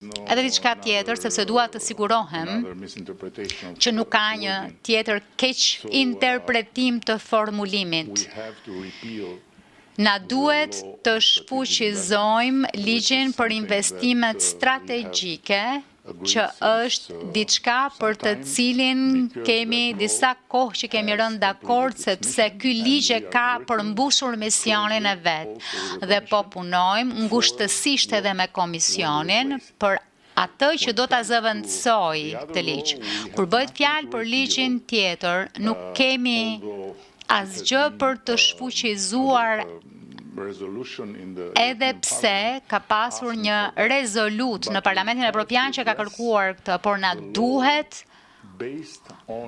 edhe diçka tjetër, sepse dua të sigurohem që nuk ka një tjetër keq interpretim të formulimit. Na duhet të shfuqizojmë ligjin për investimet strategjike, që është diçka për të cilin kemi disa kohë që kemi rënë dakord, sepse ky ligj ka përmbushur misionin e vet dhe po punojmë ngushtësisht edhe me komisionin për atë që do ta zëvendësoj këtë ligj. Kur bëhet fjalë për ligjin tjetër, nuk kemi asgjë për të shfuqizuar, edhe pse ka pasur një rezolut në Parlamentin Evropian që ka kërkuar këtë, por na duhet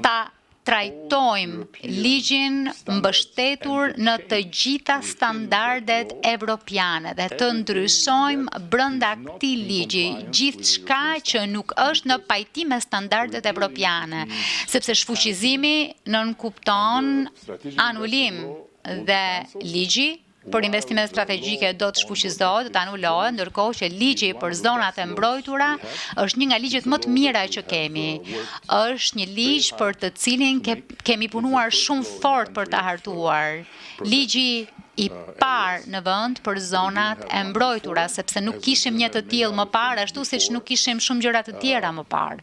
ta trajtojmë ligjin mbështetur në të gjitha standardet evropiane dhe të ndryshojmë brenda këtij ligji gjithçka që nuk është në pajtim me standardet evropiane, sepse shfuqizimi nënkupton anulim dhe ligji për investimet strategjike do të shfuqizohet, do të anulohet, ndërkohë që ligji për zonat e mbrojtura është një nga ligjet më të mira që kemi. Është një ligj për të cilin kemi punuar shumë fort për ta hartuar. Ligji I parë në vend për zonat e mbrojtura, sepse nuk kishim një të tillë më parë, ashtu siç nuk kishim shumë gjëra të tjera më parë.